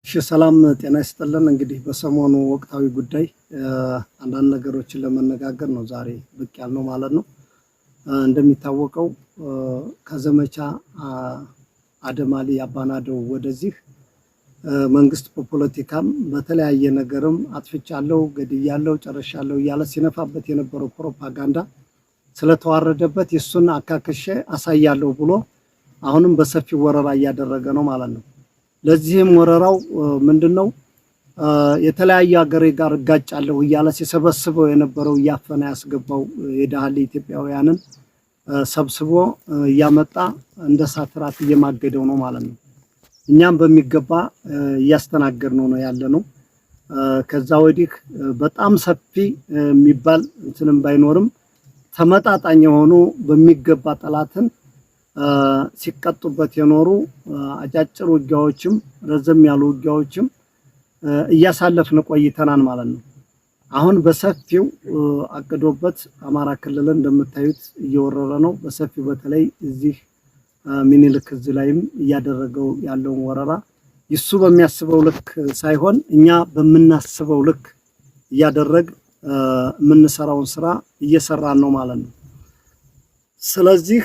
ሰላም ጤና ይስጥልን። እንግዲህ በሰሞኑ ወቅታዊ ጉዳይ አንዳንድ ነገሮችን ለመነጋገር ነው ዛሬ ብቅ ያልነው ማለት ነው። እንደሚታወቀው ከዘመቻ አደማሊ አባናደው ወደዚህ መንግስት በፖለቲካም በተለያየ ነገርም አጥፍቻለሁ፣ ገድያለሁ፣ ጨርሻለሁ እያለ ሲነፋበት የነበረው ፕሮፓጋንዳ ስለተዋረደበት የሱን አካክሼ አሳያለሁ ብሎ አሁንም በሰፊው ወረራ እያደረገ ነው ማለት ነው። ለዚህም ወረራው ምንድነው? የተለያየ ሀገር ጋር እጋጫለሁ እያለ ሲሰበስበው የነበረው ያፈና ያስገባው የዳህሊ ኢትዮጵያውያንን ሰብስቦ እያመጣ እንደ ሳትራት እየማገደው ነው ማለት ነው። እኛም በሚገባ እያስተናገድነው ነው ያለነው። ከዛ ወዲህ በጣም ሰፊ የሚባል እንትንም ባይኖርም ተመጣጣኝ የሆኑ በሚገባ ጠላትን ሲቀጡበት የኖሩ አጫጭር ውጊያዎችም ረዘም ያሉ ውጊያዎችም እያሳለፍን ቆይተናል ማለት ነው። አሁን በሰፊው አቅዶበት አማራ ክልል እንደምታዩት እየወረረ ነው በሰፊው። በተለይ እዚህ ሚኒልክ እዝ ላይም እያደረገው ያለውን ወረራ ይሱ በሚያስበው ልክ ሳይሆን እኛ በመናስበው ልክ እያደረግ የምንሰራውን ስራ እየሰራን ነው ማለት ነው። ስለዚህ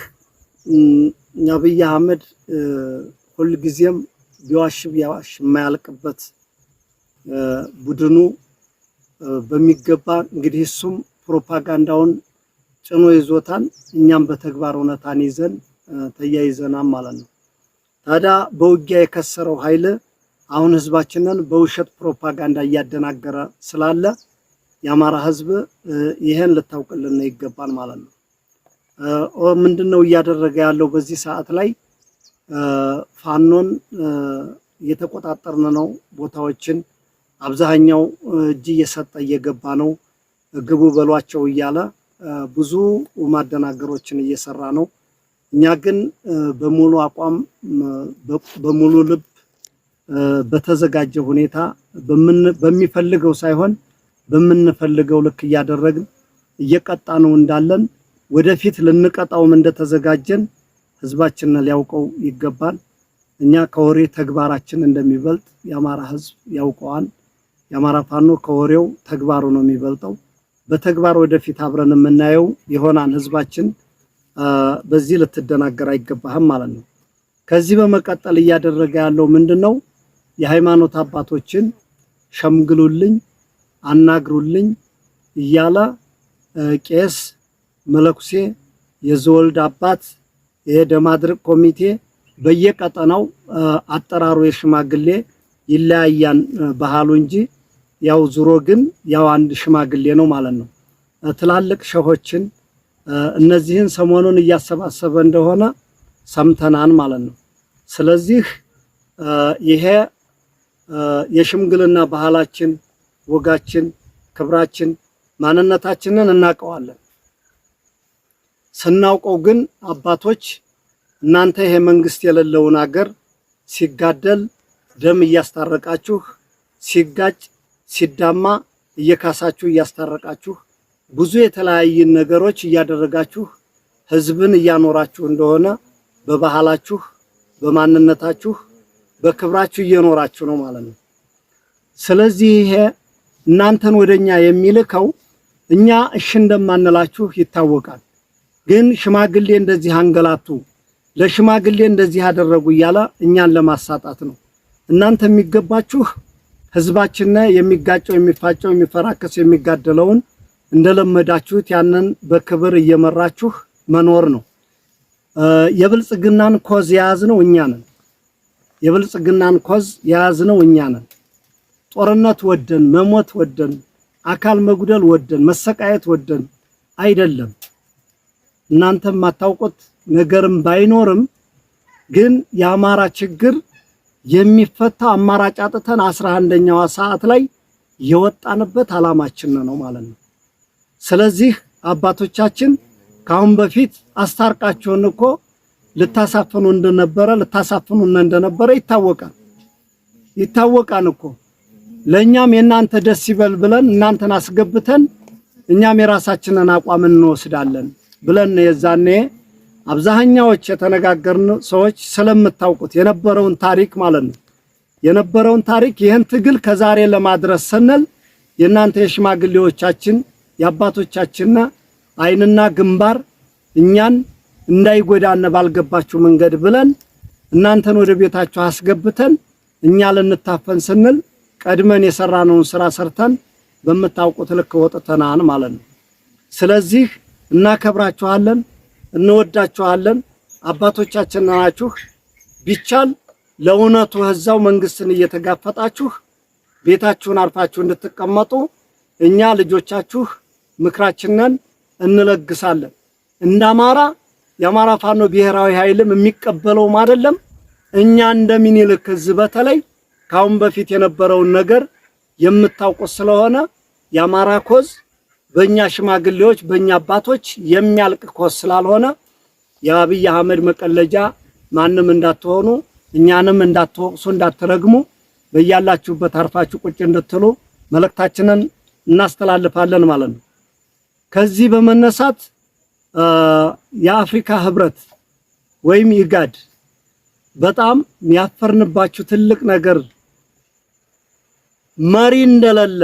አብይ አህመድ ሁሉ ጊዜም ቢዋሽ የማያልቅበት ቡድኑ በሚገባ እንግዲህ እሱም ፕሮፓጋንዳውን ጭኖ ይዞታል። እኛም በተግባር እውነታን ይዘን ተያይዘናል ማለት ነው። ታዲያ በውጊያ የከሰረው ኃይል አሁን ህዝባችንን በውሸት ፕሮፓጋንዳ እያደናገረ ስላለ የአማራ ህዝብ ይሄን ልታውቅልን ይገባል ማለት ነው። ምንድነው እያደረገ ያለው? በዚህ ሰዓት ላይ ፋኖን እየተቆጣጠርን ነው። ቦታዎችን አብዛኛው እጅ እየሰጠ እየገባ ነው። ግቡ በሏቸው እያለ ብዙ ማደናገሮችን እየሰራ ነው። እኛ ግን በሙሉ አቋም በሙሉ ልብ በተዘጋጀ ሁኔታ በሚፈልገው ሳይሆን በምንፈልገው ልክ እያደረግን እየቀጣነው እንዳለን ወደፊት ልንቀጣውም እንደተዘጋጀን ህዝባችንን ሊያውቀው ይገባል። እኛ ከወሬ ተግባራችን እንደሚበልጥ የአማራ ህዝብ ያውቀዋል። የአማራ ፋኖ ከወሬው ተግባሩ ነው የሚበልጠው። በተግባር ወደፊት አብረን የምናየው ይሆናል። ህዝባችን በዚህ ልትደናገር አይገባህም ማለት ነው። ከዚህ በመቀጠል እያደረገ ያለው ምንድነው? የሃይማኖት አባቶችን ሸምግሉልኝ፣ አናግሩልኝ እያለ ቄስ መለኩሴ የዘወልድ አባት የደማድርቅ ኮሚቴ በየቀጠናው አጠራሩ የሽማግሌ ይለያያን ባህሉ እንጂ ያው ዙሮ ግን ያው አንድ ሽማግሌ ነው ማለት ነው። ትላልቅ ሸሆችን እነዚህን ሰሞኑን እያሰባሰበ እንደሆነ ሰምተናን ማለት ነው። ስለዚህ ይሄ የሽምግልና ባህላችን፣ ወጋችን፣ ክብራችን፣ ማንነታችንን እናውቀዋለን። ስናውቀው ግን አባቶች እናንተ ይሄ መንግስት የሌለውን ሀገር ሲጋደል ደም እያስታረቃችሁ፣ ሲጋጭ ሲዳማ እየካሳችሁ እያስታረቃችሁ ብዙ የተለያየ ነገሮች እያደረጋችሁ ህዝብን እያኖራችሁ እንደሆነ በባህላችሁ፣ በማንነታችሁ፣ በክብራችሁ እየኖራችሁ ነው ማለት ነው። ስለዚህ ይሄ እናንተን ወደኛ የሚልከው እኛ እሺ እንደማንላችሁ ይታወቃል። ግን ሽማግሌ እንደዚህ አንገላቱ፣ ለሽማግሌ እንደዚህ ያደረጉ እያለ እኛን ለማሳጣት ነው። እናንተ የሚገባችሁ ህዝባችን የሚጋጨው የሚፋጨው የሚፈራከስ የሚጋደለውን እንደለመዳችሁት ያንን በክብር እየመራችሁ መኖር ነው። የብልጽግናን ኮዝ የያዝነው እኛ ነን። የብልጽግናን ኮዝ የያዝነው እኛ ነን። ጦርነት ወደን፣ መሞት ወደን፣ አካል መጉደል ወደን፣ መሰቃየት ወደን አይደለም። እናንተም ማታውቁት ነገርም ባይኖርም ግን የአማራ ችግር የሚፈታ አማራጭ አጥተን 11ኛው ሰዓት ላይ የወጣንበት አላማችን ነው ማለት ነው። ስለዚህ አባቶቻችን ካሁን በፊት አስታርቃችሁን እኮ ልታሳፍኑ እንደነበረ ይታወቃል እኮ። ለኛም የናንተ ደስ ይበል ብለን እናንተን አስገብተን እኛም የራሳችንን አቋም እንወስዳለን ብለን የዛኔ አብዛኛዎች የተነጋገርን ሰዎች ስለምታውቁት የነበረውን ታሪክ ማለት ነው የነበረውን ታሪክ ይህን ትግል ከዛሬ ለማድረስ ስንል የእናንተ የሽማግሌዎቻችን የአባቶቻችንና አይንና ግንባር እኛን እንዳይጎዳነ ባልገባችሁ መንገድ ብለን እናንተን ወደ ቤታችሁ አስገብተን እኛ ልንታፈን ስንል ቀድመን የሰራነውን ስራ ሰርተን በመታውቁት ልክ ወጥተናን ማለት ነው። ስለዚህ እናከብራችኋለን፣ እንወዳችኋለን። አባቶቻችን ናችሁ። ቢቻል ለእውነቱ ህዛው መንግስትን እየተጋፈጣችሁ ቤታችሁን አርፋችሁ እንድትቀመጡ እኛ ልጆቻችሁ ምክራችንን እንለግሳለን። እንዳማራ የአማራ ፋኖ ብሔራዊ ኃይልም የሚቀበለውም አይደለም። እኛ እንደምኒልክ ህዝብ በተለይ ካሁን በፊት የነበረውን ነገር የምታውቁት ስለሆነ የአማራ ኮዝ በእኛ ሽማግሌዎች በእኛ አባቶች የሚያልቅ ኮዝ ስላልሆነ የአብይ አህመድ መቀለጃ ማንም እንዳትሆኑ እኛንም እንዳትወቅሱ እንዳትረግሙ በያላችሁበት አርፋችሁ ቁጭ እንድትሉ መልእክታችንን እናስተላልፋለን ማለት ነው። ከዚህ በመነሳት የአፍሪካ ህብረት ወይም ኢጋድ በጣም ያፈርንባችሁ ትልቅ ነገር መሪ እንደሌለ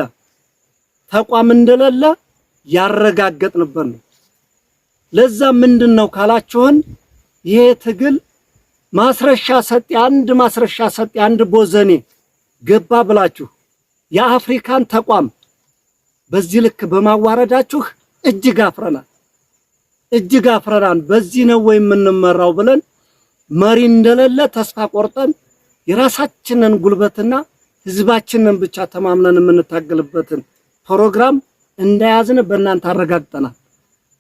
ተቋም እንደሌለ ያረጋገጥንበት ነው። ለዛ ምንድነው ካላችሁን ይሄ ትግል ማስረሻ ሰጤ አንድ ቦዘኔ ገባ ብላችሁ የአፍሪካን ተቋም በዚህ ልክ በማዋረዳችሁ እጅግ አፍረናል። በዚህ ነው ወይ የምንመራው ብለን መሪ እንደሌለ ተስፋ ቆርጠን የራሳችንን ጉልበትና ህዝባችንን ብቻ ተማምነን የምንታገልበትን ፕሮግራም እንደያዝን በእናንተ አረጋግጠናል።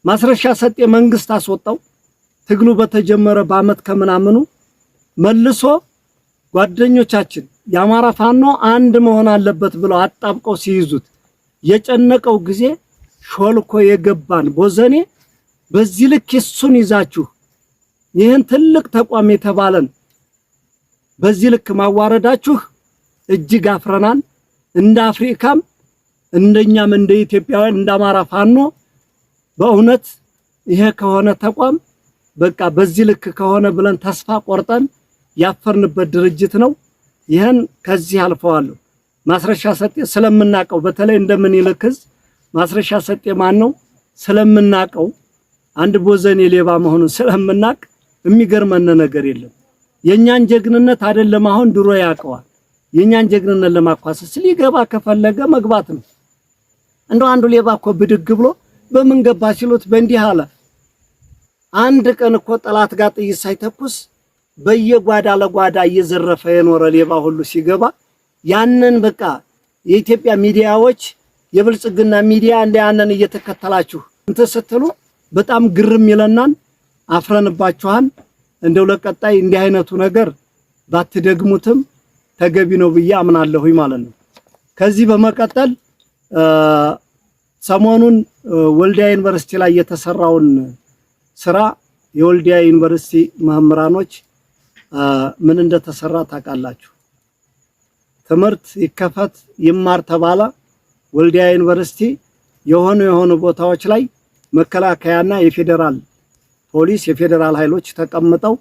ማስረሻ ሰጤ መንግስት አስወጣው። ትግሉ በተጀመረ በአመት ከምናምኑ መልሶ ጓደኞቻችን የአማራ ፋኖ አንድ መሆን አለበት ብለው አጣብቀው ሲይዙት የጨነቀው ጊዜ ሾልኮ የገባን ቦዘኔ በዚህ ልክ እሱን ይዛችሁ ይህን ትልቅ ተቋም የተባለን በዚህ ልክ ማዋረዳችሁ እጅግ አፍረናል። እንደ አፍሪካም እንደኛም እንደ ኢትዮጵያውያን እንደ አማራ ፋኖ በእውነት ይሄ ከሆነ ተቋም በቃ በዚህ ልክ ከሆነ ብለን ተስፋ ቆርጠን ያፈርንበት ድርጅት ነው። ይሄን ከዚህ አልፈዋለሁ። ማስረሻ ሰጤ ስለምናቀው በተለይ እንደምኒልክ ማስረሻ ሰጤ ማን ነው ስለምናቀው አንድ ቦዘኔ ሌባ መሆኑን ስለምናቅ የሚገርመን ነገር የለም። የኛን ጀግንነት አይደለም አሁን ድሮ ያቀዋል። የኛን ጀግንነት ለማኳሰስ ሊገባ ከፈለገ መግባት ነው። እንደው አንዱ ሌባ እኮ ብድግ ብሎ በምን ገባ ሲሉት በእንዲህ አለ። አንድ ቀን እኮ ጠላት ጋር ጥይት ሳይተኩስ በየጓዳ ለጓዳ እየዘረፈ የኖረ ሌባ ሁሉ ሲገባ ያንን በቃ የኢትዮጵያ ሚዲያዎች የብልጽግና ሚዲያ እንደ ያንን እየተከተላችሁ እንትን ስትሉ በጣም ግርም ይለናል። አፍረንባችኋል። እንደው ለቀጣይ እንዲህ አይነቱ ነገር ባትደግሙትም ተገቢ ነው ብዬ አምናለሁኝ ማለት ነው። ከዚህ በመቀጠል ሰሞኑን ወልዲያ ዩኒቨርሲቲ ላይ የተሰራውን ስራ የወልዲያ ዩኒቨርሲቲ መምህራኖች ምን እንደተሰራ ታውቃላችሁ? ትምህርት ይከፈት ይማር ተባለ። ወልዲያ ዩኒቨርሲቲ የሆኑ ቦታዎች ላይ መከላከያና የፌደራል ፖሊስ የፌደራል ኃይሎች ተቀምጠው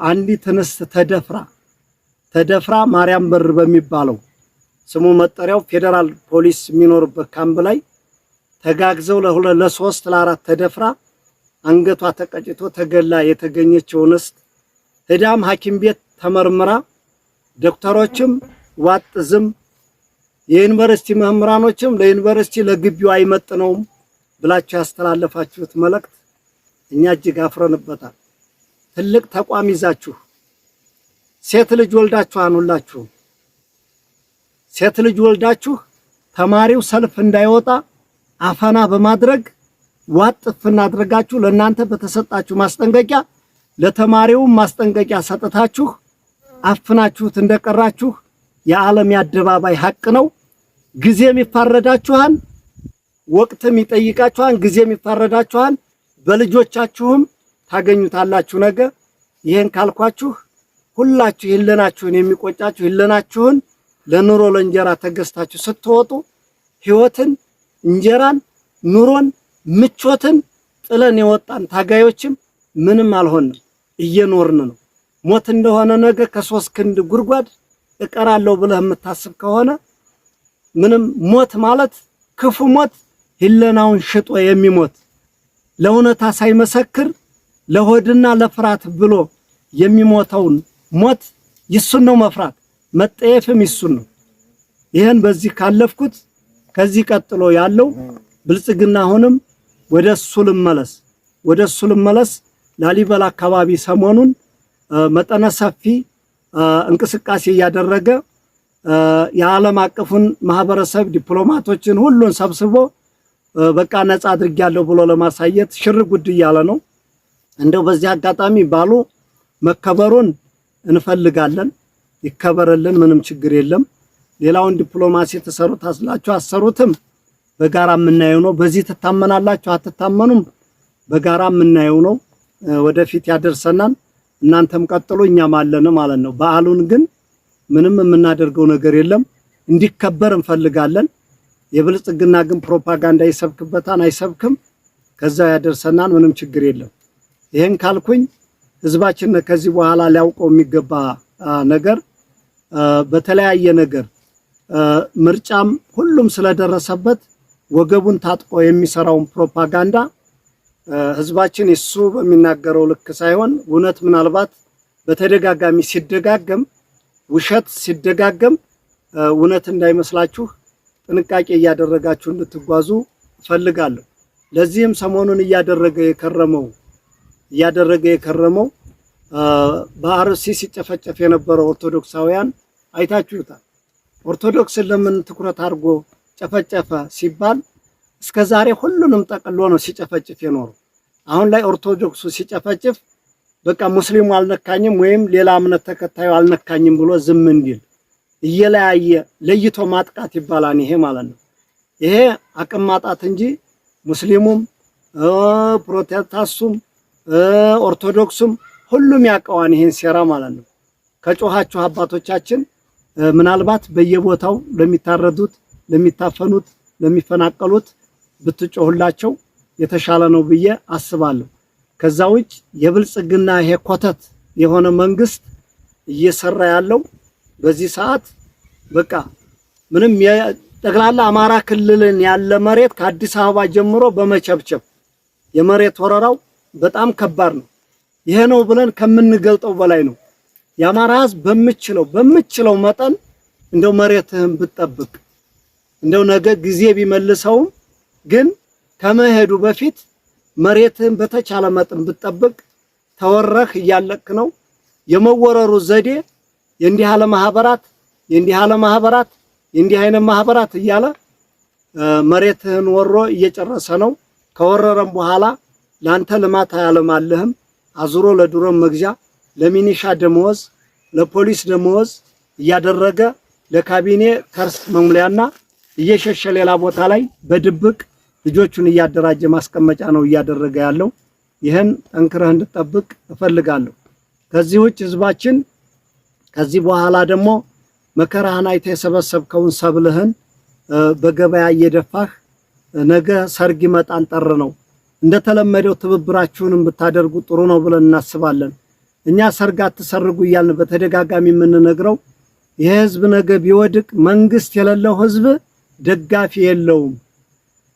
አንዲት እንስት ተደፍራ ማርያም በር በሚባለው ስሙ መጠሪያው ፌደራል ፖሊስ የሚኖርበት ካምፕ ላይ ተጋግዘው ለሶስት ለአራት ተደፍራ አንገቷ ተቀጭቶ ተገላ የተገኘችው እንስት ሄዳም ሐኪም ቤት ተመርምራ ዶክተሮችም ዋጥዝም የዩኒቨርሲቲ መምህራኖችም ለዩኒቨርሲቲ ለግቢው አይመጥነውም ብላችሁ ያስተላለፋችሁት መልእክት እኛ እጅግ አፍረንበታል። ትልቅ ተቋም ይዛችሁ ሴት ልጅ ወልዳችኋን ሁላችሁ ሴት ልጅ ወልዳችሁ ተማሪው ሰልፍ እንዳይወጣ አፈና በማድረግ ዋጥፍና አድርጋችሁ ለእናንተ በተሰጣችሁ ማስጠንቀቂያ ለተማሪው ማስጠንቀቂያ ሰጥታችሁ አፍናችሁት እንደቀራችሁ የዓለም ያደባባይ ሐቅ ነው። ጊዜም ይፋረዳችኋል፣ ወቅትም ይጠይቃችኋል፣ ጊዜም ይፋረዳችኋል። በልጆቻችሁም ታገኙታላችሁ ነገ። ይሄን ካልኳችሁ ሁላችሁ ይለናችሁን የሚቆጫችሁ ይለናችሁን ለኑሮ ለእንጀራ ተገዝታችሁ ስትወጡ ህይወትን እንጀራን ኑሮን ምቾትን ጥለን የወጣን ታጋዮችም ምንም አልሆንም፣ እየኖርን ነው። ሞት እንደሆነ ነገ ከ3 ክንድ ጉድጓድ እቀራለሁ ብለህ የምታስብ ከሆነ ምንም ሞት ማለት ክፉ ሞት ህለናውን ሽጦ የሚሞት ለእውነታ ሳይመሰክር ለሆድና ለፍራት ብሎ የሚሞተውን ሞት ይሱን ነው መፍራት መጠየፍም ይሱን ነው። ይሄን በዚህ ካለፍኩት ከዚህ ቀጥሎ ያለው ብልጽግና አሁንም ወደሱ ልመለስ ላሊበላ አካባቢ ሰሞኑን መጠነ ሰፊ እንቅስቃሴ እያደረገ የዓለም አቀፉን ማህበረሰብ ዲፕሎማቶችን ሁሉን ሰብስቦ በቃ ነፃ አድርጊያለሁ ብሎ ለማሳየት ሽር ጉድ እያለ ነው። እንደው በዚህ አጋጣሚ ባሉ መከበሩን እንፈልጋለን። ይከበረልን፣ ምንም ችግር የለም። ሌላውን ዲፕሎማሲ ተሰሩት አስላችሁ አሰሩትም በጋራ የምናየው ነው። በዚህ ትታመናላችሁ አትታመኑም በጋራ የምናየው ነው። ወደፊት ያደርሰናል። እናንተም ቀጥሉ እኛም አለን ማለት ነው። በዓሉን ግን ምንም የምናደርገው ነገር የለም። እንዲከበር እንፈልጋለን። የብልጽግና ግን ፕሮፓጋንዳ ይሰብክበታል አይሰብክም፣ ከዛ ያደርሰናል። ምንም ችግር የለም። ይሄን ካልኩኝ ህዝባችን ከዚህ በኋላ ሊያውቀው የሚገባ ነገር በተለያየ ነገር ምርጫም ሁሉም ስለደረሰበት ወገቡን ታጥቆ የሚሰራውን ፕሮፓጋንዳ ህዝባችን እሱ በሚናገረው ልክ ሳይሆን እውነት ምናልባት በተደጋጋሚ ሲደጋገም ውሸት ሲደጋገም እውነት እንዳይመስላችሁ ጥንቃቄ እያደረጋችሁ እንድትጓዙ ፈልጋለሁ። ለዚህም ሰሞኑን እያደረገ የከረመው በአርሲ ሲጨፈጨፍ የነበረው ኦርቶዶክሳውያን አይታችሁታል። ኦርቶዶክስን ለምን ትኩረት አድርጎ ጨፈጨፈ ሲባል እስከዛሬ ሁሉንም ጠቅሎ ነው ሲጨፈጭፍ የኖረው። አሁን ላይ ኦርቶዶክሱ ሲጨፈጭፍ በቃ ሙስሊሙ አልነካኝም ወይም ሌላ እምነት ተከታዩ አልነካኝም ብሎ ዝም እንዲል እየለያየ ለይቶ ማጥቃት ይባላል። ይሄ ማለት ነው። ይሄ አቅም ማጣት እንጂ ሙስሊሙም ፕሮቴስታንቱም ኦርቶዶክሱም ሁሉም ያውቀዋን ይሄን ሴራ ማለት ነው። ከጮሃችሁ አባቶቻችን ምናልባት በየቦታው ለሚታረዱት፣ ለሚታፈኑት፣ ለሚፈናቀሉት ብትጮህላቸው የተሻለ ነው ብዬ አስባለሁ። ከዛ ውጭ የብልጽግና ይሄ ኮተት የሆነ መንግስት እየሰራ ያለው በዚህ ሰዓት በቃ ምንም ጠቅላላ አማራ ክልልን ያለ መሬት ከአዲስ አበባ ጀምሮ በመቸብቸብ የመሬት ወረራው በጣም ከባድ ነው። ይሄ ነው ብለን ከምንገልጠው በላይ ነው። የአማራ ህዝብ በምችለው መጠን እንደው መሬትህን ብትጠብቅ እንደው ነገ ጊዜ ቢመልሰውም ግን ከመሄዱ በፊት መሬትህን በተቻለ መጠን ብትጠብቅ ተወረህ እያለክ ነው። የመወረሩ ዘዴ የእንዲህ ያለ ማህበራት እያለ መሬትህን ወሮ እየጨረሰ ነው። ከወረረም በኋላ ላንተ ልማት አያለማልህም። አዙሮ ለድሮም መግዣ፣ ለሚኒሻ ደመወዝ፣ ለፖሊስ ደመወዝ እያደረገ ለካቢኔ ከርስ መሙሊያና እየሸሸ ሌላ ቦታ ላይ በድብቅ ልጆቹን እያደራጀ ማስቀመጫ ነው እያደረገ ያለው። ይሄን ጠንክረህ እንድትጠብቅ እፈልጋለሁ። ከዚህ ውጭ ህዝባችን ከዚህ በኋላ ደግሞ መከራህን አይተህ የሰበሰብከውን ሰብልህን በገበያ እየደፋህ ነገ ሰርግ ይመጣል ጠር ነው እንደተለመደው ትብብራችሁንም ብታደርጉ ጥሩ ነው ብለን እናስባለን። እኛ ሰርግ አትሰርጉ እያልን በተደጋጋሚ የምንነግረው ይሄ ህዝብ ነገ ቢወድቅ መንግስት የሌለው ህዝብ ደጋፊ የለውም።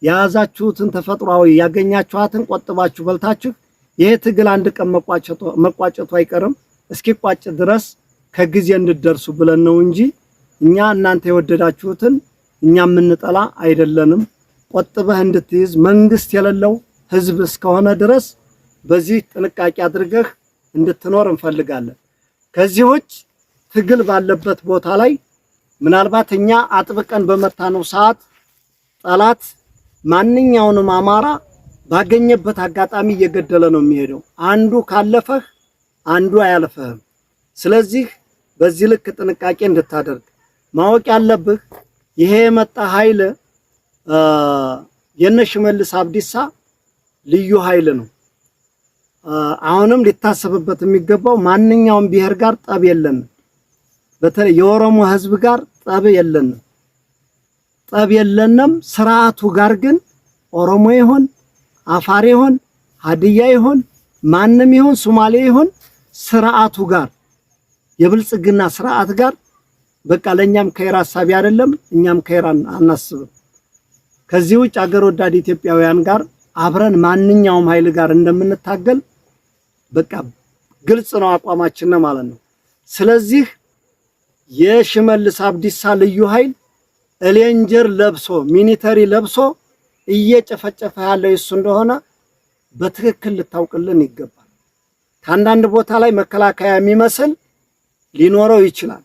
ያዛችሁትን ተፈጥሯዊ ያገኛችኋትን ቆጥባችሁ በልታችሁ ይሄ ትግል አንድ ቀን መቋጨቱ አይቀርም። እስኪቋጭ ድረስ ከጊዜ እንድደርሱ ብለን ነው እንጂ እኛ እናንተ የወደዳችሁትን እኛ የምንጠላ አይደለንም። ቆጥበህ እንድትይዝ መንግስት የሌለው ህዝብ እስከሆነ ድረስ በዚህ ጥንቃቄ አድርገህ እንድትኖር እንፈልጋለን። ከዚህ ውጭ ትግል ባለበት ቦታ ላይ ምናልባት እኛ አጥብቀን በመታነው ሰዓት ጠላት ማንኛውንም አማራ ባገኘበት አጋጣሚ እየገደለ ነው የሚሄደው። አንዱ ካለፈህ አንዱ አያልፈህም። ስለዚህ በዚህ ልክ ጥንቃቄ እንድታደርግ ማወቅ ያለብህ ይሄ የመጣ ኃይል የነሽመልስ አብዲሳ ልዩ ኃይል ነው። አሁንም ሊታሰብበት የሚገባው ማንኛውም ብሔር ጋር ጠብ የለንም። በተለይ የኦሮሞ ህዝብ ጋር ጠብ የለንም። ስርዓቱ ጋር ግን ኦሮሞ ይሁን አፋር ይሁን ሀዲያ ይሁን ማንም ይሁን ሶማሌ ይሁን ስርዓቱ ጋር የብልጽግና ስርዓት ጋር በቃ ለኛም ከይራ ሐሳቢ አይደለም እኛም ከይራን አናስብም። ከዚህ ውጭ አገር ወዳድ ኢትዮጵያውያን ጋር አብረን ማንኛውም ኃይል ጋር እንደምንታገል በቃ ግልጽ ነው አቋማችን ነው ማለት ነው። ስለዚህ የሽመልስ አብዲሳ ልዩ ኃይል ሬንጀር ለብሶ ሚሊተሪ ለብሶ እየጨፈጨፈ ያለው እሱ እንደሆነ በትክክል ልታውቅልን ይገባል። ከአንዳንድ ቦታ ላይ መከላከያ የሚመስል ሊኖረው ይችላል።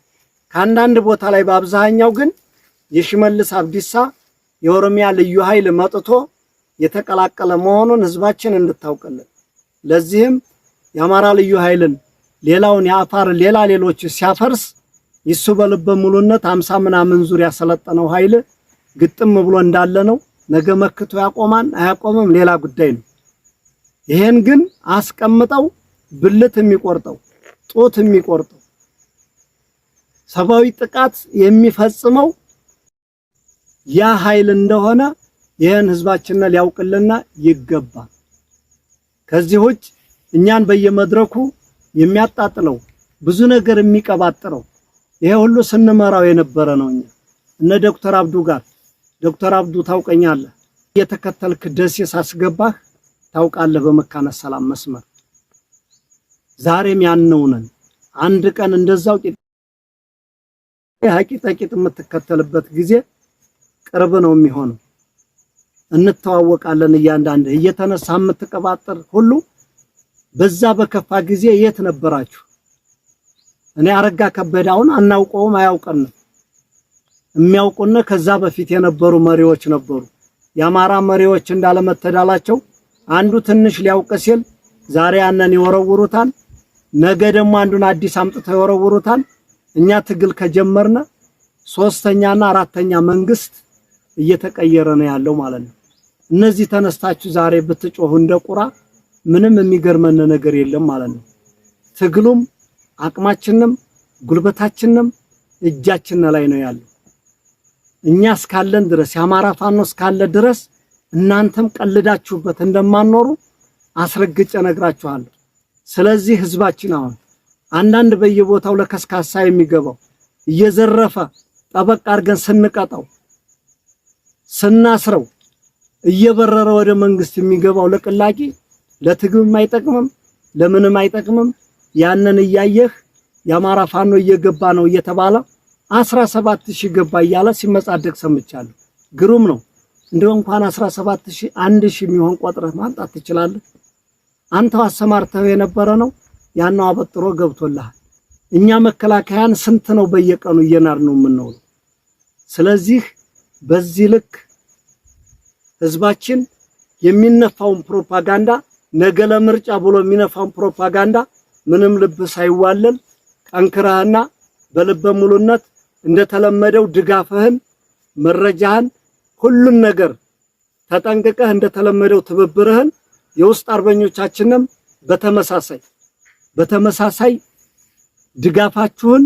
ከአንዳንድ ቦታ ላይ በአብዛኛው ግን የሽመልስ አብዲሳ የኦሮሚያ ልዩ ኃይል መጥቶ የተቀላቀለ መሆኑን ህዝባችን እንድታውቅልን። ለዚህም የአማራ ልዩ ኃይልን ሌላውን የአፋር ሌሎች ሲያፈርስ ይሱ በልበ ሙሉነት 50 ምናምን ዙሪያ ሰለጠነው ኃይል ግጥም ብሎ እንዳለ ነው። ነገ መክቶ ያቆማን አያቆምም ሌላ ጉዳይ ነው። ይሄን ግን አስቀምጠው ብልት የሚቆርጠው ጦት የሚቆርጠው ሰብአዊ ጥቃት የሚፈጽመው ያ ኃይል እንደሆነ ይሄን ህዝባችን ሊያውቅልና ይገባል። ከዚህ ውጭ እኛን በየመድረኩ የሚያጣጥለው ብዙ ነገር የሚቀባጥረው ይሄ ሁሉ ስንመራው የነበረ ነው። እነ ዶክተር አብዱ ጋር ዶክተር አብዱ ታውቀኛለህ፣ የተከተልክ ደሴ ሳስገባህ ታውቃለህ፣ በመካነ ሰላም መስመር ዛሬም ያነውነን አንድ ቀን እንደዛው ቂጥ የምትከተልበት ጊዜ ቅርብ ነው የሚሆነው። እንተዋወቃለን። እያንዳንድ እየተነሳ የምትቀባጥር ሁሉ በዛ በከፋ ጊዜ የት ነበራችሁ? እኔ አረጋ ከበዳውን አናውቀውም አያውቀንም። የሚያውቁነ ከዛ በፊት የነበሩ መሪዎች ነበሩ። የአማራ መሪዎች እንዳለመተዳላቸው አንዱ ትንሽ ሊያውቅ ሲል ዛሬ ያንን ይወረውሩታል፣ ነገ ደግሞ አንዱን አዲስ አምጥተው ይወረውሩታል። እኛ ትግል ከጀመርነ ሶስተኛና አራተኛ መንግስት እየተቀየረ ነው ያለው ማለት ነው። እነዚህ ተነስታችሁ ዛሬ ብትጮሁ እንደ ቁራ ምንም የሚገርመን ነገር የለም ማለት ነው። ትግሉም አቅማችንም ጉልበታችንም እጃችን ላይ ነው ያለው። እኛ እስካለን ድረስ የአማራ ፋኖ እስካለ ድረስ እናንተም ቀልዳችሁበት እንደማንኖሩ አስረግጬ ነግራችኋለሁ። ስለዚህ ህዝባችን አሁን አንዳንድ በየቦታው ለከስካሳ የሚገባው እየዘረፈ ጠበቅ አድርገን ስንቀጣው ስናስረው እየበረረ ወደ መንግስት የሚገባው ለቅላቂ ለትግልም አይጠቅምም ለምንም አይጠቅምም። ያንን እያየህ የአማራ ፋኖ እየገባ ነው እየተባለ 17000 ገባ እያለ ሲመጻደቅ ሰምቻለሁ። ግሩም ነው። እንደው እንኳን 17000 1000 የሚሆን ቆጥረህ ማምጣት ትችላለህ። አንተው አሰማርተው የነበረ ነው ያናው አበጥሮ ገብቶልሃል። እኛ መከላከያን ስንት ነው በየቀኑ እየናር ነው የምንውለው። ስለዚህ በዚህ ልክ ህዝባችን የሚነፋውን ፕሮፓጋንዳ ነገ ለምርጫ ብሎ የሚነፋውን ፕሮፓጋንዳ ምንም ልብ ሳይዋለል ጠንክረህና በልበ ሙሉነት እንደተለመደው ድጋፍህን መረጃህን ሁሉን ነገር ተጠንቅቀህ እንደተለመደው ትብብርህን የውስጥ አርበኞቻችንም በተመሳሳይ ድጋፋችሁን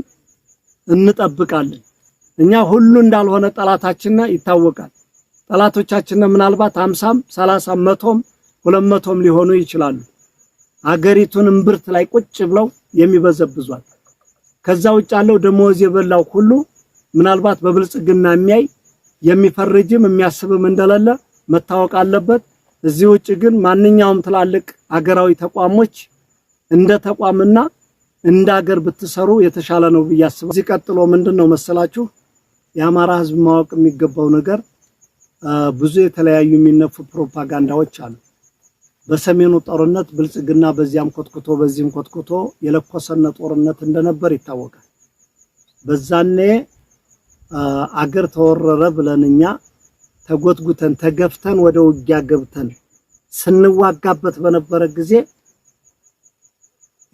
እንጠብቃለን። እኛ ሁሉ እንዳልሆነ ጠላታችን ይታወቃል። ጠላቶቻችን ምናልባት 50 30 100 200 ሊሆኑ ይችላሉ። አገሪቱን እምብርት ላይ ቁጭ ብለው የሚበዘብዟል። ከዛ ውጭ ያለው ደሞዝ የበላው ሁሉ ምናልባት በብልጽግና የሚፈርጅም የሚያስብም እንደሌለ መታወቅ አለበት። እዚህ ውጭ ግን ማንኛውም ትላልቅ አገራዊ ተቋሞች እንደ ተቋምና እንደ ሀገር ብትሰሩ የተሻለ ነው ብዬ አስባለሁ። እዚህ ቀጥሎ ምንድነው መሰላችሁ የአማራ ህዝብ ማወቅ የሚገባው ነገር ብዙ የተለያዩ የሚነፉ ፕሮፓጋንዳዎች አሉ። በሰሜኑ ጦርነት ብልጽግና በዚያም ኮትኩቶ በዚህም ኮትኩቶ የለኮሰነ ጦርነት እንደነበር ይታወቃል። በዛኔ አገር ተወረረ ብለንኛ ተጎትጉተን ተገፍተን ወደ ውጊያ ገብተን ስንዋጋበት በነበረ ጊዜ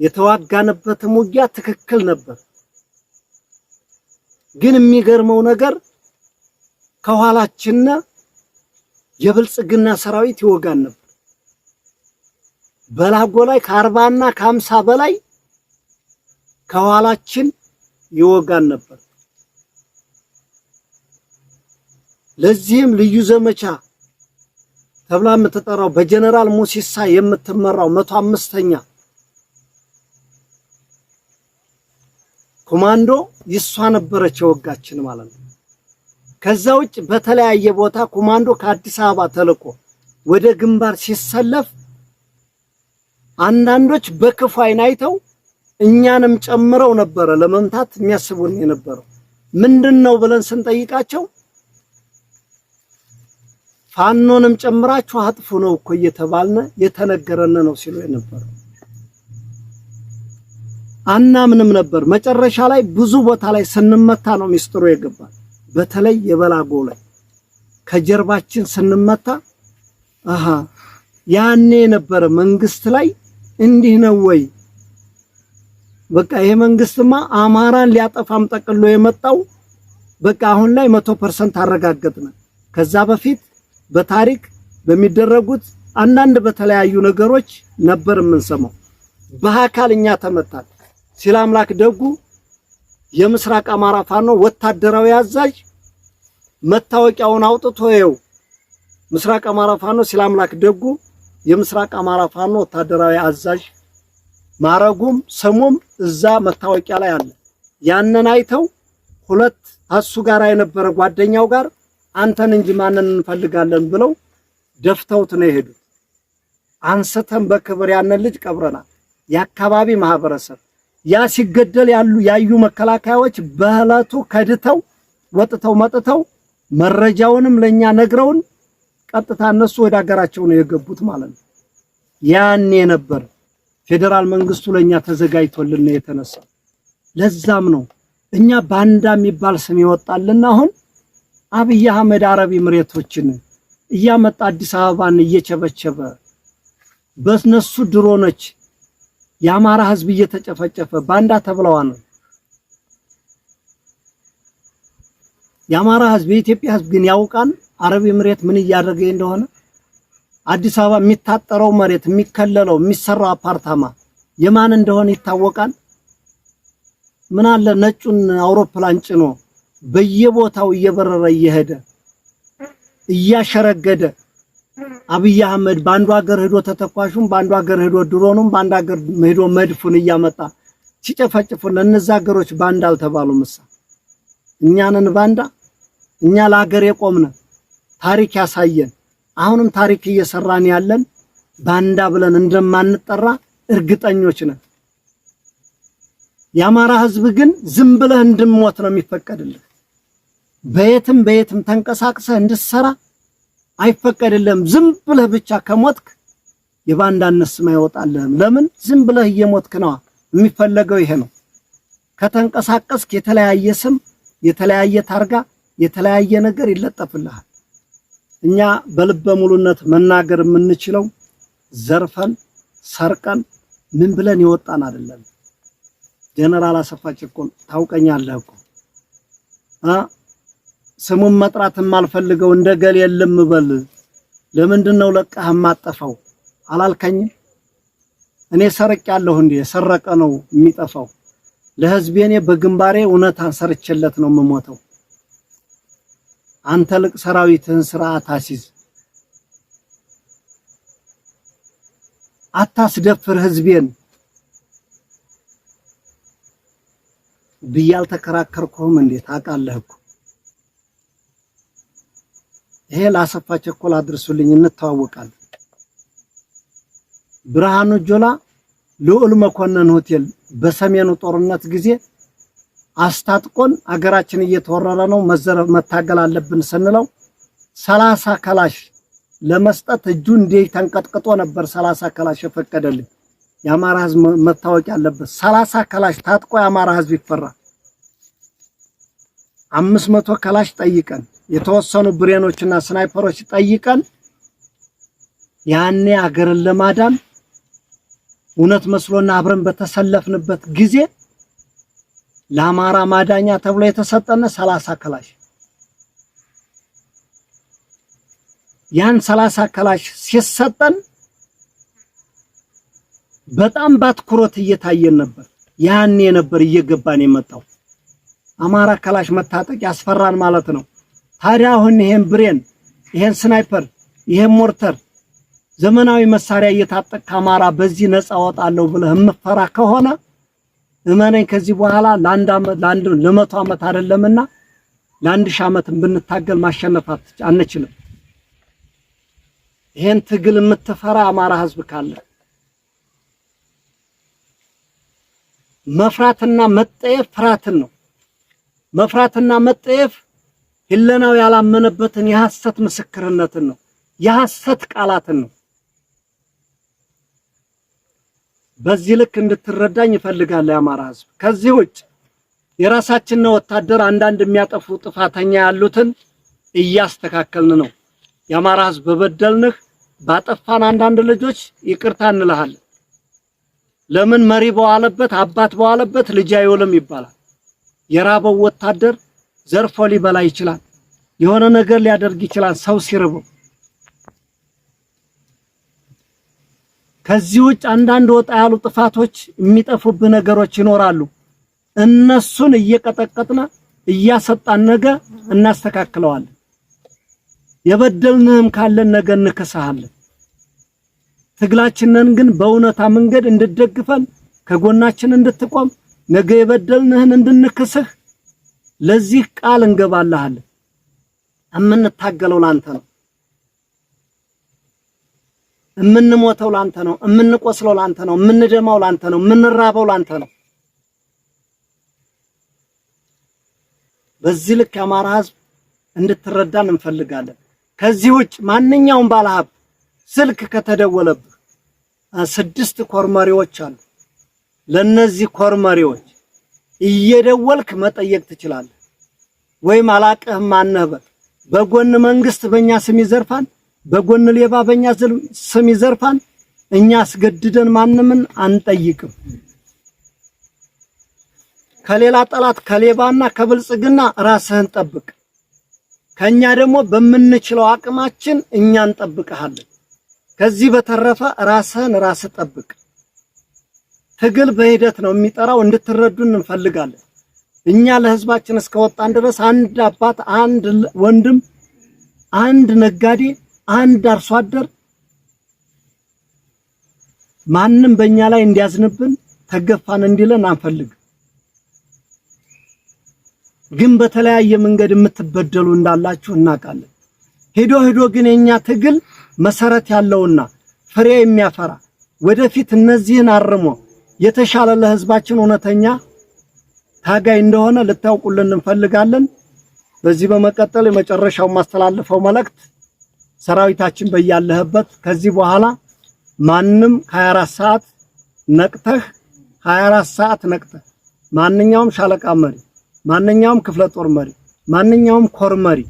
የተዋጋነበትም ውጊያ ትክክል ነበር። ግን የሚገርመው ነገር ከኋላችን የብልጽግና ሰራዊት ይወጋን ነበር። በላጎ ላይ ከ40 እና ከ50 በላይ ከኋላችን ይወጋን ነበር። ለዚህም ልዩ ዘመቻ ተብላ የምትጠራው በጀነራል ሙሲሳ የምትመራው 105ኛ ኮማንዶ ይሷ ነበረች ወጋችን ማለት ነው። ከዛ ውጭ በተለያየ ቦታ ኮማንዶ ከአዲስ አበባ ተልቆ ወደ ግንባር ሲሰለፍ አንዳንዶች በክፉ አይን አይተው እኛንም ጨምረው ነበረ ለመምታት የሚያስቡን የነበረው። ምንድነው ብለን ስንጠይቃቸው ፋኖንም ጨምራችሁ አጥፉ ነው እኮ እየተባልነ የተነገረነ ነው ሲሉ የነበረው። አናምንም ነበር። መጨረሻ ላይ ብዙ ቦታ ላይ ስንመታ ነው ሚስጥሩ የገባል። በተለይ የበላጎ ላይ ከጀርባችን ስንመታ ያኔ ነበር መንግስት ላይ እንዲህ ነው ወይ በቃ ይሄ መንግስትማ አማራን ሊያጠፋም ጠቅሎ የመጣው በቃ አሁን ላይ 100% አረጋግጠና ከዛ በፊት በታሪክ በሚደረጉት አንዳንድ በተለያዩ ነገሮች ነበር የምንሰማው። በአካልኛ ተመታል ሲል አምላክ ደጉ የምስራቅ አማራ ፋኖ ወታደራዊ አዛዥ መታወቂያውን አውጥቶ ይው ምስራቅ አማራ ፋኖ ሲል አምላክ ደጉ የምስራቅ አማራ ፋኖ ወታደራዊ አዛዥ ማረጉም ስሙም እዛ መታወቂያ ላይ አለ። ያንን አይተው ሁለት አሱ ጋር የነበረ ጓደኛው ጋር አንተን እንጂ ማንን እንፈልጋለን ብለው ደፍተውት ነው የሄዱት። አንስተን በክብር ያንን ልጅ ቀብረናል። የአካባቢ ማህበረሰብ ያ ሲገደል ያዩ መከላከያዎች በህላቱ ከድተው ወጥተው መጥተው መረጃውንም ለኛ ነግረውን ቀጥታ እነሱ ወደ ሀገራቸው ነው የገቡት ማለት ነው። ያኔ ነበር ፌደራል መንግስቱ ለኛ ተዘጋጅቶልን ነው የተነሳው። ለዛም ነው እኛ ባንዳ የሚባል ስም ይወጣልና አሁን አብይ አህመድ አረብ ኤምሬቶችን እያመጣ አዲስ አበባን እየቸበቸበ በእነሱ ድሮኖች የአማራ ህዝብ እየተጨፈጨፈ ባንዳ ተብለዋል። የአማራ ህዝብ የኢትዮጵያ ህዝብ ግን ያውቃል አረብ ኤምሬት ምን እያደረገ እንደሆነ። አዲስ አበባ የሚታጠረው መሬት የሚከለለው የሚሰራው አፓርታማ የማን እንደሆነ ይታወቃል። ምን አለ ነጩን አውሮፕላን ጭኖ በየቦታው እየበረረ እየሄደ እያሸረገደ አብይ አህመድ ባንዱ ሀገር ሄዶ ተተኳሹም ባንዱ ሀገር ሄዶ ድሮኑም ባንዱ ሀገር ሄዶ መድፉን እያመጣ ሲጨፈጭፉን እነዛ ሀገሮች ባንዳ አልተባሉም። እኛንን ባንዳ እኛ ለሀገር የቆምነ ታሪክ ያሳየን አሁንም ታሪክ እየሰራን ያለን ባንዳ ብለን እንደማንጠራ እርግጠኞች ነን። የአማራ ህዝብ ግን ዝም ብለህ እንድሞት ነው የሚፈቀድልህ። በየትም ተንቀሳቅሰህ እንድትሰራ አይፈቀድልህም። ዝም ብለህ ብቻ ከሞትክ የባንዳነት ስም አይወጣልህም። ለምን ዝም ብለህ እየሞትክ ነው የሚፈለገው ይሄ ነው። ከተንቀሳቀስክ የተለያየ ስም የተለያየ ታርጋ የተለያየ ነገር ይለጠፍልሃል። እኛ በልበ ሙሉነት መናገር የምንችለው ዘርፈን ሰርቀን ምን ብለን ይወጣን አይደለም። ጀነራል አሰፋ ቸኮል ታውቀኛለህ እኮ ስሙን መጥራት የማልፈልገው እንደገል የለም በል ለምንድነው ለቀህ ማጠፋው አላልከኝ? እኔ ሰርቅ ያለሁ እንዴ ሰረቀ ነው የሚጠፋው። ለህዝቤ እኔ በግንባሬ እውነታን ሰርችለት ነው የምሞተው። አንተ ልቅ ሰራዊትህን ስርዓት አሲዝ አታስደፍር ህዝቤን ብያል ተከራከርኩም እንዴት አቃለህ እኮ። ይሄ ላሰፋ ቸኮል አድርሱልኝ እንተዋወቃለን። ብርሃኑ ጆላ ልዑል መኮንን ሆቴል በሰሜኑ ጦርነት ጊዜ አስታጥቆን አገራችን እየተወረረ ነው መታገል አለብን ስንለው 30 ከላሽ ለመስጠት እጁ እንዴ ተንቀጥቅጦ ነበር 30 ከላሽ የፈቀደልኝ። የአማራ ህዝብ መታወቅ ያለበት 30 ከላሽ ታጥቆ የአማራ ህዝብ ይፈራ። 500 ከላሽ ጠይቀን የተወሰኑ ብሬኖችና ስናይፐሮች ጠይቀን ያኔ አገርን ለማዳን እውነት መስሎና አብረን በተሰለፍንበት ጊዜ ለአማራ ማዳኛ ተብሎ የተሰጠነ 30 ከላሽ ያን 30 ከላሽ ሲሰጠን በጣም ባትኩሮት እየታየን ነበር። ያኔ ነበር እየገባን የመጣው አማራ ከላሽ መታጠቅ ያስፈራን ማለት ነው። ታዲያ አሁን ይሄን ብሬን ይሄን ስናይፐር ይሄን ሞርተር ዘመናዊ መሳሪያ እየታጠቅ አማራ በዚህ ነፃ ወጣለው ብለህ የምፈራ ከሆነ እመነኝ ከዚህ በኋላ ለመቶ ዓመት አይደለምና ለ1000 ዓመት ብንታገል ማሸነፍ አንችልም። ይሄን ትግል የምትፈራ አማራ ህዝብ ካለ መፍራትና መጠየፍ ፍራትን ነው። መፍራትና መጠየፍ ህለናው ያላመነበትን የሐሰት ምስክርነትን ነው፣ የሐሰት ቃላትን ነው። በዚህ ልክ እንድትረዳኝ ይፈልጋል የአማራ ህዝብ። ከዚህ ውጭ የራሳችን ወታደር አንዳንድ የሚያጠፉ ጥፋተኛ ያሉትን እያስተካከልን ነው። የአማራ ህዝብ በበደልንህ ባጠፋን አንዳንድ ልጆች ይቅርታ እንልሃለን። ለምን መሪ በዋለበት አባት በዋለበት ልጅ አይውልም ይባላል። የራበው ወታደር ዘርፎ ሊበላ ይችላል፣ የሆነ ነገር ሊያደርግ ይችላል ሰው ሲርበው። ከዚህ ውጭ አንዳንድ ወጣ ያሉ ጥፋቶች የሚጠፉብህ ነገሮች ይኖራሉ። እነሱን እየቀጠቀጥና እያሰጣን ነገ እናስተካክለዋለን። የበደልንህም ካለን ነገ እንከሳለን። ትግላችንን ግን በእውነታ መንገድ እንድትደግፈን ከጎናችን እንድትቆም ነገ የበደልንህን እንድንክስህ ለዚህ ቃል እንገባልሃለን። እምንታገለው ላንተ ነው፣ እምንሞተው ላንተ ነው፣ እምንቆስለው ላንተ ነው፣ እምንደማው ላንተ ነው፣ እምንራበው ላንተ ነው። በዚህ ልክ የአማራ ህዝብ እንድትረዳን እንፈልጋለን። ከዚህ ውጭ ማንኛውም ባለሀብት ስልክ ከተደወለብህ 6 ኮርመሪዎች አሉ። ለነዚህ ኮርመሪዎች እየደወልክ መጠየቅ ትችላለህ። ወይም አላቀህም ማነህ በጎን መንግስት በእኛ ስም ይዘርፋን፣ በጎን ሌባ በእኛ ስም ይዘርፋን። እኛ አስገድደን ማንምን አንጠይቅም። ከሌላ ጠላት ከሌባና ከብልጽግና ራስህን ጠብቅ። ከኛ ደግሞ በምንችለው አቅማችን እኛ እንጠብቅሃለን። ከዚህ በተረፈ ራስህን ራስህ ጠብቅ። ትግል በሂደት ነው የሚጠራው፣ እንድትረዱን እንፈልጋለን። እኛ ለህዝባችን እስከወጣን ድረስ አንድ አባት፣ አንድ ወንድም፣ አንድ ነጋዴ፣ አንድ አርሶ አደር ማንም በእኛ ላይ እንዲያዝንብን ተገፋን እንዲለን አንፈልግ። ግን በተለያየ መንገድ የምትበደሉ እንዳላችሁ እናውቃለን። ሄዶ ግን የኛ ትግል መሰረት ያለውና ፍሬ የሚያፈራ ወደፊት እነዚህን አርሞ የተሻለ ለህዝባችን እውነተኛ ታጋይ እንደሆነ ልታውቁልን እንፈልጋለን። በዚህ በመቀጠል የመጨረሻው ማስተላለፈው መልእክት ሰራዊታችን በያለህበት ከዚህ በኋላ ማንም 24 ሰዓት ነቅተህ 24 ሰዓት ነቅተህ ማንኛውም ሻለቃ መሪ፣ ማንኛውም ክፍለ ጦር መሪ፣ ማንኛውም ኮር መሪ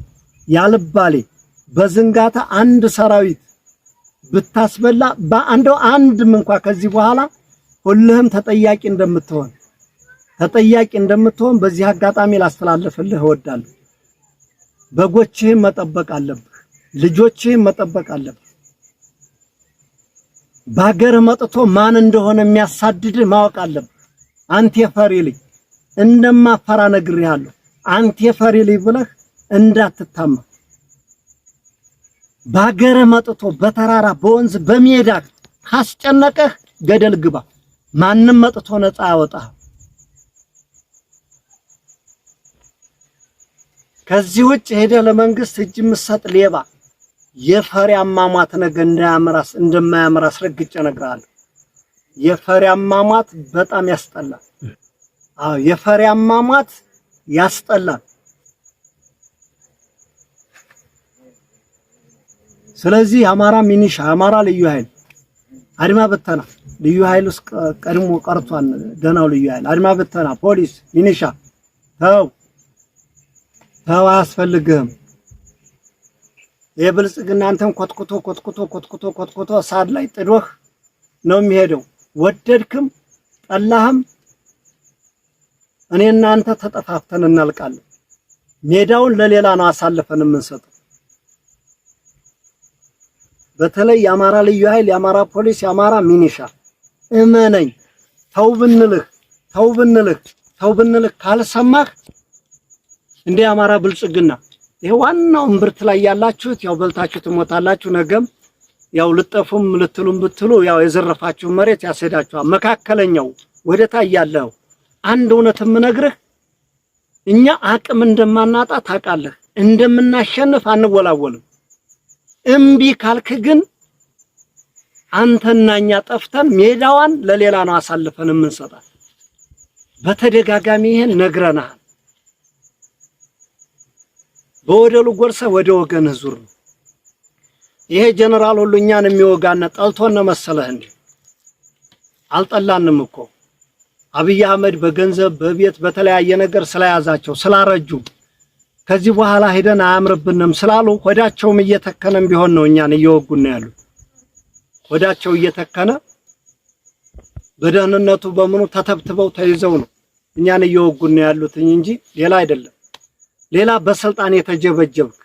ያልባሌ በዝንጋታ አንድ ሰራዊት ብታስበላ አንድም እንኳን ከዚህ በኋላ ሁሉም ተጠያቂ እንደምትሆን በዚህ አጋጣሚ ላስተላልፍልህ እወዳለሁ። በጎችህን መጠበቅ አለብህ፣ ልጆችህን መጠበቅ አለብህ። ባገር መጥቶ ማን እንደሆነ የሚያሳድድ ማወቅ አለብህ። አንተ የፈሪ ልጅ እንደማፈራ ነግሬሃለሁ። አንተ የፈሪ ልጅ ብለህ እንዳትታማ። ባገር መጥቶ በተራራ በወንዝ በሜዳ ካስጨነቀህ ገደል ግባ። ማንም መጥቶ ነፃ ያወጣህ። ከዚህ ውጭ ሄደ ለመንግስት እጅ ምሰጥ ሌባ የፈሪ አማማት ነገ እንደማያምር አስረግጬ እነግርሃለሁ። የፈሪ አማማት በጣም ያስጠላል። አዎ የፈሪ አማማት ያስጠላል። ስለዚህ አማራ ሚኒሻ፣ አማራ ልዩ ኃይል፣ አድማ በተና ልዩ ኃይል ውስጥ ቀድሞ ቀርቷል። ደናው ልዩ ኃይል፣ አድማ በተና፣ ፖሊስ፣ ሚኒሻ ተው አያስፈልግህም። የብልጽግና አንተን ኮትኩቶ ሳድ ላይ ጥዶህ ነው የሚሄደው። ወደድክም ጠላህም እኔና አንተ ተጠፋፍተን እናልቃለን። ሜዳውን ለሌላ ነው አሳልፈን የምንሰጠው። በተለይ የአማራ ልዩ ኃይል፣ የአማራ ፖሊስ፣ የአማራ ሚኒሻ እመነኝ ተው ብንልህ ካልሰማህ እንደ አማራ ብልጽግና ይሄ ዋናው እምብርት ላይ ያላችሁት ያው በልታችሁ ትሞታላችሁ። ነገም ያው ልጠፉም ልትሉም ብትሉ ያው የዘረፋችሁ መሬት ያስሄዳችኋል። መካከለኛው ወደታ ያለው አንድ እውነት የምነግርህ እኛ አቅም እንደማናጣ ታውቃለህ። እንደምናሸንፍ አንወላወልም። እምቢ ካልክ ግን አንተና እኛ ጠፍተን ሜዳዋን ለሌላ ነው አሳልፈን የምንሰጣት። በተደጋጋሚ ይሄን ነግረናል። በወደሉ ጎርሰ ወደ ወገን ዙር ነው። ይሄ ጀነራል ሁሉ እኛን የሚወጋና ጠልቶን ነው መሰለህ እንዴ? አልጠላንም እኮ አብይ አህመድ በገንዘብ በቤት በተለያየ ነገር ስለያዛቸው ስላረጁ ከዚህ በኋላ ሄደን አያምርብንም ስላሉ ሆዳቸውም እየተከነም ቢሆን ነው እኛን እየወጉን ነው ያሉት። ሆዳቸው እየተከነ በደህንነቱ በመኑ ተተብትበው ተይዘው ነው እኛን እየወጉን ነው ያሉት እንጂ ሌላ አይደለም። ሌላ በስልጣን የተጀበጀብክ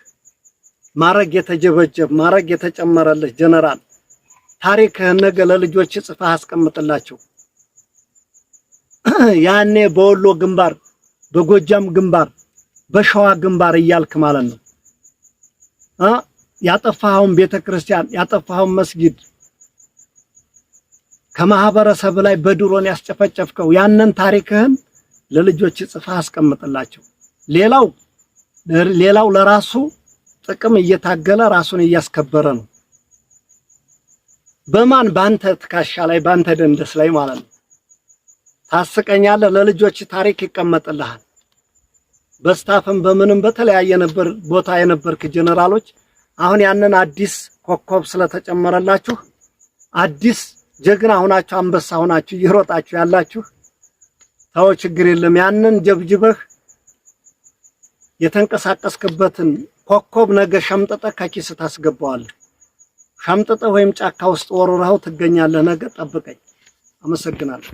ማረግ የተጀበጀብ ማረግ የተጨመረልህ ጀነራል ታሪክህን ነገ ለልጆች ጽፈህ አስቀምጥላቸው። ያኔ በወሎ ግንባር፣ በጎጃም ግንባር፣ በሸዋ ግንባር እያልክ ማለት ነው ያጠፋኸውን ቤተክርስቲያን ያጠፋኸውን መስጊድ ከማህበረሰብ ላይ በድሮን ያስጨፈጨፍከው ያንን ታሪክህን ለልጆች ጽፈህ አስቀምጥላቸው። ሌላው ለራሱ ጥቅም እየታገለ ራሱን እያስከበረ ነው። በማን ባንተ ትካሻ ላይ ባንተ ደንደስ ላይ ማለት ነው። ታስቀኛለህ። ለልጆች ታሪክ ይቀመጥልሃል። በስታፍም በምንም በተለያየ ነበር ቦታ የነበርክ ጀነራሎች አሁን ያንን አዲስ ኮከብ ስለተጨመረላችሁ አዲስ ጀግና ሆናችሁ አንበሳ ሆናችሁ እየሮጣችሁ ያላችሁ ታው ችግር የለም። ያንን ጀብጅበህ የተንቀሳቀስክበትን ኮከብ ነገ ሸምጥጠህ ከኪስ ታስገባዋለህ። ሸምጥጠህ ወይም ጫካ ውስጥ ወሮራው ትገኛለህ። ነገ ጠብቀኝ። አመሰግናለሁ።